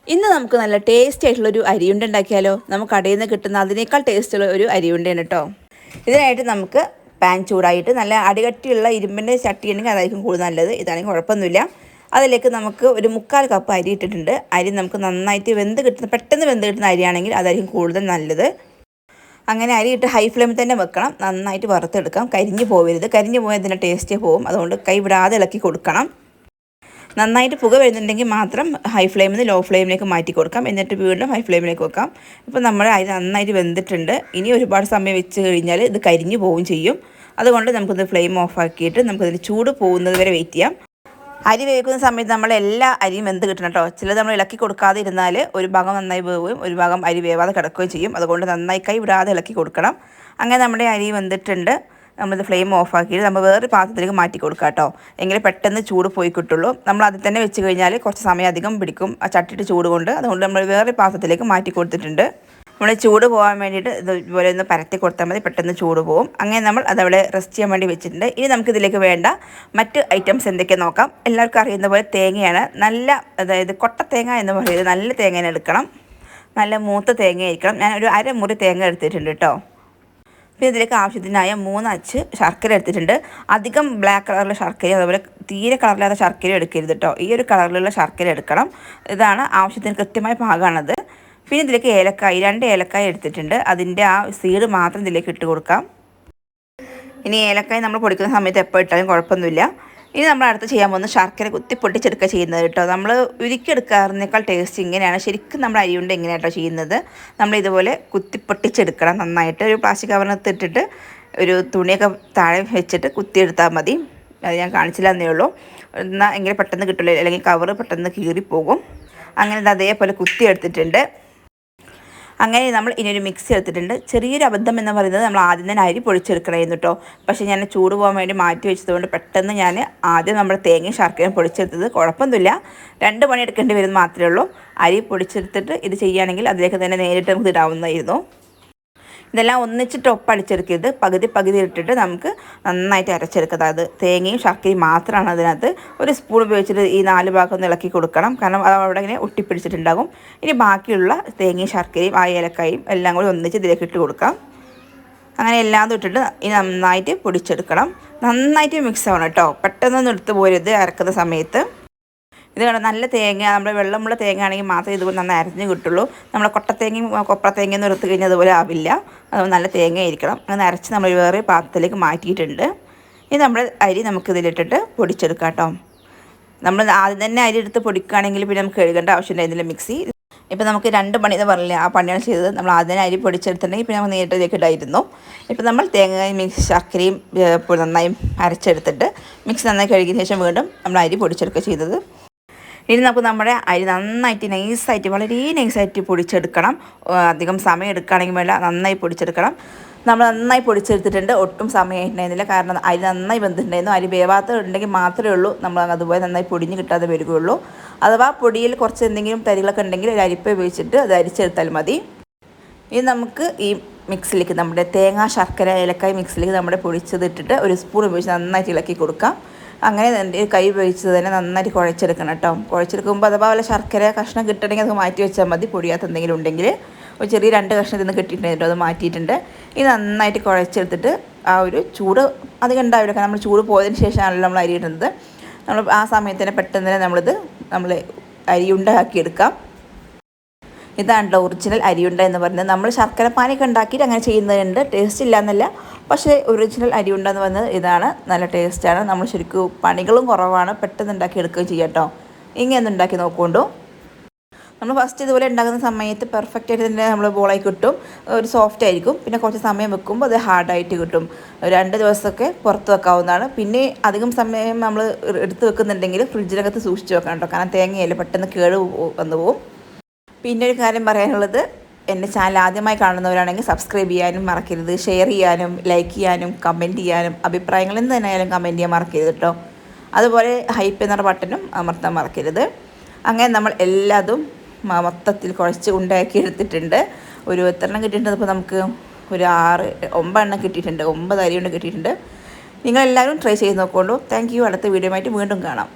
ഇന്ന് നമുക്ക് നല്ല ടേസ്റ്റി ആയിട്ടുള്ളൊരു അരിയുണ്ട ഉണ്ടാക്കിയാലോ. നമുക്ക് കടയിൽ നിന്ന് കിട്ടുന്ന അതിനേക്കാൾ ടേസ്റ്റുള്ള ഒരു അരിയുണ്ടയാണ് കേട്ടോ. ഇതിനായിട്ട് നമുക്ക് പാൻ ചൂടായിട്ട് നല്ല അടികട്ടിയുള്ള ഇരുമ്പിൻ്റെ ചട്ടി ഉണ്ടെങ്കിൽ അതായിരിക്കും കൂടുതൽ നല്ലത്. ഇതാണെങ്കിൽ കുഴപ്പമൊന്നുമില്ല. അതിലേക്ക് നമുക്ക് ഒരു 3/4 കപ്പ് അരി ഇട്ടിട്ടുണ്ട്. അരി നമുക്ക് നന്നായിട്ട് പെട്ടെന്ന് വെന്ത് കിട്ടുന്ന അരിയാണെങ്കിൽ അതായിരിക്കും കൂടുതൽ നല്ലത്. അങ്ങനെ അരി ഇട്ട് ഹൈ ഫ്ലെയിമിൽ തന്നെ വെക്കണം. നന്നായിട്ട് വറുത്തെടുക്കാം. കരിഞ്ഞു പോകരുത്. കരിഞ്ഞു പോയാൽ ഇതിൻ്റെ ടേസ്റ്റേ പോകും. അതുകൊണ്ട് കൈ വിടാതെ ഇളക്കി കൊടുക്കണം. നന്നായിട്ട് പുക വരുന്നുണ്ടെങ്കിൽ മാത്രം ഹൈ ഫ്ലെയിമിൽ നിന്ന് ലോ ഫ്ലെയിമിലേക്ക് മാറ്റി കൊടുക്കാം. എന്നിട്ട് വീണ്ടും ഹൈ ഫ്ലെയിമിലേക്ക് വെക്കാം. ഇപ്പോൾ നമ്മുടെ അരി നന്നായിട്ട് വെന്തിട്ടുണ്ട്. ഇനി ഒരുപാട് സമയം വെച്ച് കഴിഞ്ഞാൽ ഇത് കരിഞ്ഞു പോവുകയും ചെയ്യും. അതുകൊണ്ട് നമുക്കിത് ഫ്ലെയിം ഓഫ് ആക്കിയിട്ട് നമുക്കതിൽ ചൂട് പോകുന്നത് വരെ വെയിറ്റ് ചെയ്യാം. അരി വേവിക്കുന്ന സമയത്ത് നമ്മൾ എല്ലാ അരിയും വെന്ത് കിട്ടണം കേട്ടോ. ചിലത് നമ്മൾ ഇളക്കി കൊടുക്കാതെ ഇരുന്നാൽ ഒരു ഭാഗം നന്നായി വേവുകയും ഒരു ഭാഗം അരി വേവാതെ കിടക്കുകയും ചെയ്യും. അതുകൊണ്ട് നന്നായി കൈ വിടാതെ ഇളക്കി കൊടുക്കണം. അങ്ങനെ നമ്മുടെ അരി വെന്തിട്ടുണ്ട്. നമ്മളിത് ഫ്ലെയിം ഓഫ് ആക്കിയിട്ട് നമ്മൾ വേറെ പാത്രത്തിലേക്ക് മാറ്റി കൊടുക്കുക കേട്ടോ. എങ്കിലും പെട്ടെന്ന് ചൂട് പോയി കിട്ടുള്ളൂ. നമ്മൾ അതിൽ തന്നെ വെച്ച് കഴിഞ്ഞാൽ കുറച്ച് സമയം അധികം പിടിക്കും ആ ചട്ടിയിട്ട് ചൂട് കൊണ്ട്. അതുകൊണ്ട് നമ്മൾ വേറെ പാത്രത്തിലേക്ക് മാറ്റി കൊടുത്തിട്ടുണ്ട്. നമ്മൾ ചൂട് പോകാൻ വേണ്ടിയിട്ട് ഇതുപോലെ ഒന്ന് പരത്തി കൊടുത്താൽ മതി. പെട്ടെന്ന് ചൂട് പോകും. അങ്ങനെ നമ്മൾ അതവിടെ റെസ്റ്റ് ചെയ്യാൻ വേണ്ടി വെച്ചിട്ടുണ്ട്. ഇനി നമുക്കിതിലേക്ക് വേണ്ട മറ്റ് ഐറ്റംസ് എന്തൊക്കെയാണ് നോക്കാം. എല്ലാവർക്കും അറിയുന്ന പോലെ തേങ്ങയാണ്. അതായത് കൊട്ട തേങ്ങ എന്ന് പറയുന്നത് നല്ല തേങ്ങ എടുക്കണം. നല്ല മൂത്ത തേങ്ങ ആയിരിക്കണം. ഞാൻ ഒരു അരമുറി തേങ്ങ എടുത്തിട്ടുണ്ട് കേട്ടോ. പിന്നെ ഇതിലേക്ക് ആവശ്യത്തിനായ 3 അച്ച് ശർക്കര എടുത്തിട്ടുണ്ട്. അധികം ബ്ലാക്ക് കളറിലുള്ള ശർക്കരയും അതുപോലെ തീരെ കളറില്ലാത്ത ശർക്കരയും എടുക്കരുത് കേട്ടോ. ഈ ഒരു കളറിലുള്ള ശർക്കര എടുക്കണം. ഇതാണ് ആവശ്യത്തിന് കൃത്യമായ പാകമാണത്. പിന്നെ ഇതിലേക്ക് ഏലക്കായ് 2 ഏലക്കായ് എടുത്തിട്ടുണ്ട്. അതിൻ്റെ ആ സീഡ് മാത്രം ഇതിലേക്ക് ഇട്ട് കൊടുക്കാം. ഇനി ഏലക്കായ് നമ്മൾ പൊടിക്കുന്ന സമയത്ത് എപ്പോൾ ഇട്ടാലും കുഴപ്പമൊന്നുമില്ല. ഇനി നമ്മൾ അടുത്ത് ചെയ്യാൻ പോകുന്ന ശർക്കര കുത്തി പൊട്ടിച്ചെടുക്കുക ചെയ്യുന്നത് കേട്ടോ. നമ്മൾ ഉരുക്കിയെടുക്കാറിനേക്കാൾ ടേസ്റ്റ് ഇങ്ങനെയാണ്. ശരിക്കും നമ്മൾ അരിയുണ്ട എങ്ങനെയാട്ടോ ചെയ്യുന്നത്. നമ്മൾ ഇതുപോലെ കുത്തി പൊട്ടിച്ചെടുക്കണം നന്നായിട്ട്. ഒരു പ്ലാസ്റ്റിക് കവറിനകത്ത് ഇട്ടിട്ട് ഒരു തുണിയൊക്കെ താഴെ വെച്ചിട്ട് കുത്തിയെടുത്താൽ മതി. അത് ഞാൻ കാണിച്ചില്ലെന്നേ ഉള്ളൂ. എന്നാൽ എങ്ങനെ പെട്ടെന്ന് കിട്ടില്ല, അല്ലെങ്കിൽ കവറ് പെട്ടെന്ന് കീറിപ്പോകും. അങ്ങനെ അതേപോലെ കുത്തിയെടുത്തിട്ടുണ്ട്. അങ്ങനെ നമ്മൾ ഇനിയൊരു മിക്സി എടുത്തിട്ടുണ്ട്. ചെറിയൊരു അബദ്ധം എന്ന് പറയുന്നത് നമ്മൾ ആദ്യം തന്നെ അരി പൊടിച്ചെടുക്കണമായിരുന്നു കേട്ടോ. പക്ഷേ ഞാൻ ചൂട് പോകാൻ വേണ്ടി മാറ്റി വെച്ചതുകൊണ്ട് പെട്ടെന്ന് ഞാൻ ആദ്യം നമ്മുടെ തേങ്ങയും ശർക്കരയും പൊടിച്ചെടുത്തത്. കുഴപ്പമൊന്നുമില്ല, 2 പണി എടുക്കേണ്ടി വരുന്നത് മാത്രമേ ഉള്ളൂ. അരി പൊടിച്ചെടുത്തിട്ട് ഇത് ചെയ്യുകയാണെങ്കിൽ അതിലേക്ക് തന്നെ നേരിട്ട് നമുക്ക് ഇടാവുന്നതായിരുന്നു. ഇതെല്ലാം ഒന്നിച്ചിട്ട് ഒപ്പടിച്ചെടുക്കരുത്. പകുതി ഇട്ടിട്ട് നമുക്ക് നന്നായിട്ട് അരച്ചെടുക്കുക. അതായത് തേങ്ങയും ശർക്കരയും മാത്രമാണ് അതിനകത്ത്. ഒരു സ്പൂൺ ഉപയോഗിച്ചിട്ട് ഈ 4 ഭാഗം ഒന്ന് ഇളക്കി കൊടുക്കണം. കാരണം അത് അവിടെ ഇങ്ങനെ ഒട്ടിപ്പിടിച്ചിട്ടുണ്ടാകും. ഇനി ബാക്കിയുള്ള തേങ്ങയും ശർക്കരയും ആ ഏലക്കായും എല്ലാം കൂടി ഒന്നിച്ച് ഇതിലേക്ക് ഇട്ട് കൊടുക്കാം. അങ്ങനെ എല്ലാം ഇട്ടിട്ട് ഇനി നന്നായിട്ട് പൊടിച്ചെടുക്കണം. നന്നായിട്ട് മിക്സ് ആവണം കേട്ടോ. പെട്ടെന്നൊന്നും എടുത്ത് പോരുത് അരക്കുന്ന സമയത്ത്. ഇത് നല്ല തേങ്ങ, നമ്മുടെ വെള്ളമുള്ള തേങ്ങ ആണെങ്കിൽ മാത്രമേ ഇതുപോലെ നന്നായി അരഞ്ഞ് കിട്ടുള്ളൂ. നമ്മൾ കൊട്ടത്തേങ്ങയും കൊപ്രത്തേങ്ങയും എടുത്ത് കഴിഞ്ഞാൽ അതുപോലെ ആവില്ല. അതുകൊണ്ട് നല്ല തേങ്ങ ആയിരിക്കണം. അങ്ങനെ അരച്ച് നമ്മൾ വേറെ പാത്രത്തിലേക്ക് മാറ്റിയിട്ടുണ്ട്. ഇനി നമ്മുടെ അരി നമുക്കിതിലിട്ടിട്ട് പൊടിച്ചെടുക്കാം കേട്ടോ. നമ്മൾ ആദ്യം തന്നെ അരി എടുത്ത് പൊടിക്കുകയാണെങ്കിൽ പിന്നെ നമുക്ക് കഴുകേണ്ട ആവശ്യമില്ല ഇതിൽ മിക്സി. ഇപ്പോൾ നമുക്ക് 2 പണി എന്ന് പറഞ്ഞില്ലേ, ആ പണിയാണ് ചെയ്തത്. നമ്മൾ ആദ്യം തന്നെ അരി പൊടിച്ചെടുത്തിട്ടുണ്ടെങ്കിൽ പിന്നെ നമുക്ക് നേരിട്ട് ഇതിലേക്ക് ഇടായിരുന്നു. ഇപ്പോൾ നമ്മൾ തേങ്ങയും ശർക്കരയും നന്നായി അരച്ചെടുത്തിട്ട് മിക്സി നന്നായി കഴുകിയ ശേഷം വീണ്ടും നമ്മൾ അരി പൊടിച്ചെടുക്കുക ചെയ്തത്. ഇനി നമുക്ക് നമ്മുടെ അരി നന്നായിട്ട് നൈസായിട്ട് വളരെ നൈസായിട്ട് പൊടിച്ചെടുക്കണം. അധികം സമയം എടുക്കുകയാണെങ്കിൽ വേണ്ട, നന്നായി പൊടിച്ചെടുക്കണം. നമ്മൾ നന്നായി പൊടിച്ചെടുത്തിട്ടുണ്ട്. ഒട്ടും സമയമായിട്ടുണ്ടായിരുന്നില്ല. കാരണം അരി നന്നായി വെന്തിട്ടുണ്ടായിരുന്നു. അരി വേവാത്തുണ്ടെങ്കിൽ മാത്രമേ ഉള്ളൂ നമ്മൾ അതുപോലെ നന്നായി പൊടിഞ്ഞ് കിട്ടാതെ വരികയുള്ളൂ. അഥവാ പൊടിയിൽ കുറച്ച് എന്തെങ്കിലും തരികളൊക്കെ ഉണ്ടെങ്കിൽ ഒരു അരിപ്പ ഉപയോഗിച്ചിട്ട് അത് അരിച്ചെടുത്താൽ മതി. ഇനി നമുക്ക് ഈ മിക്സിലേക്ക് നമ്മുടെ തേങ്ങ ശർക്കര ഏലക്കായ് മിക്സിലേക്ക് നമ്മുടെ പൊടിച്ചതിട്ടിട്ട് ഒരു സ്പൂൺ ഉപയോഗിച്ച് നന്നായിട്ട് ഇളക്കി കൊടുക്കാം. അങ്ങനെ കൈ ഉപയോഗിച്ചത് തന്നെ നന്നായിട്ട് കുഴച്ചെടുക്കണം കേട്ടോ. കുഴച്ചെടുക്കുമ്പോൾ അഥവാ വല്ല ശർക്കര കഷ്ണം കിട്ടണമെങ്കിൽ അത് മാറ്റി വെച്ചാൽ മതി. പൊടിയാത്ത എന്തെങ്കിലും ഉണ്ടെങ്കിൽ ഒരു ചെറിയ 2 കഷ്ണം ഇതിന്ന് കിട്ടിയിട്ടുണ്ടായിരുന്നു, അത് മാറ്റിയിട്ടുണ്ട്. ഇത് നന്നായിട്ട് കുഴച്ചെടുത്തിട്ട് ആ ഒരു ചൂട് അധികം ഉണ്ടാവില്ല. കാരണം നമ്മൾ ചൂട് പോയതിന് ശേഷമാണല്ലോ നമ്മൾ അരി ഇടുന്നത്. നമ്മൾ ആ സമയത്ത് തന്നെ പെട്ടെന്ന് തന്നെ നമ്മൾ അരിയുണ്ട ആക്കിയെടുക്കാം. ഇതാണല്ലോ ഒറിജിനൽ അരിയുണ്ട എന്ന് പറയുന്നത്. നമ്മൾ ശർക്കര പാനിയൊക്കെ ഉണ്ടാക്കിയിട്ട് അങ്ങനെ ചെയ്യുന്നതുണ്ട്, ടേസ്റ്റ് ഇല്ല എന്നല്ല. പക്ഷേ ഒറിജിനൽ അരിയുണ്ട എന്ന് പറയുന്നത് ഇതാണ്. നല്ല ടേസ്റ്റാണ്. നമ്മൾ ശരിക്കും പണികളും കുറവാണ്, പെട്ടെന്ന് ഉണ്ടാക്കി എടുക്കുകയും ചെയ്യാം കേട്ടോ. ഇങ്ങനെ ഉണ്ടാക്കി നോക്കുകൊണ്ടു. നമ്മൾ ഫസ്റ്റ് ഇതുപോലെ ഉണ്ടാക്കുന്ന സമയത്ത് പെർഫെക്റ്റ് ആയിട്ട് തന്നെ നമ്മൾ ബോളായി കിട്ടും. ഒരു സോഫ്റ്റ് ആയിരിക്കും. പിന്നെ കുറച്ച് സമയം വെക്കുമ്പോൾ അത് ഹാർഡായിട്ട് കിട്ടും. 2 ദിവസമൊക്കെ പുറത്ത് വെക്കാവുന്നതാണ്. പിന്നെ അധികം സമയം നമ്മൾ എടുത്ത് വെക്കുന്നുണ്ടെങ്കിൽ ഫ്രിഡ്ജിനകത്ത് സൂക്ഷിച്ച് വെക്കണം കേട്ടോ. കാരണം തേങ്ങയല്ലേ, പെട്ടെന്ന് കേട് വന്നു പോവും. പിന്നെ ഒരു കാര്യം പറയാനുള്ളത്, എൻ്റെ ചാനൽ ആദ്യമായി കാണുന്നവരാണെങ്കിൽ സബ്സ്ക്രൈബ് ചെയ്യാനും മറക്കരുത്. ഷെയർ ചെയ്യാനും ലൈക്ക് ചെയ്യാനും കമൻറ്റ് ചെയ്യാനും അഭിപ്രായങ്ങൾ എന്ത് തന്നെയായാലും കമൻറ്റ് ചെയ്യാൻ മറക്കരുത് കേട്ടോ. അതുപോലെ ഹൈപ്പ് എന്ന ബട്ടണും അമർത്താൻ മറക്കരുത്. അങ്ങനെ നമ്മൾ എല്ലാതും മൊത്തത്തിൽ കുഴച്ച് ഉണ്ടാക്കി എടുത്തിട്ടുണ്ട്. ഒരു എത്ര എണ്ണം കിട്ടിയിട്ടുണ്ട്? ഇപ്പോൾ നമുക്ക് ഒരു 9 എണ്ണം കിട്ടിയിട്ടുണ്ട്. 9 അരി കൊണ്ട് കിട്ടിയിട്ടുണ്ട്. നിങ്ങളെല്ലാവരും ട്രൈ ചെയ്ത് നോക്കുള്ളൂ. Thank you. അടുത്ത വീഡിയോ ആയിട്ട് വീണ്ടും കാണാം.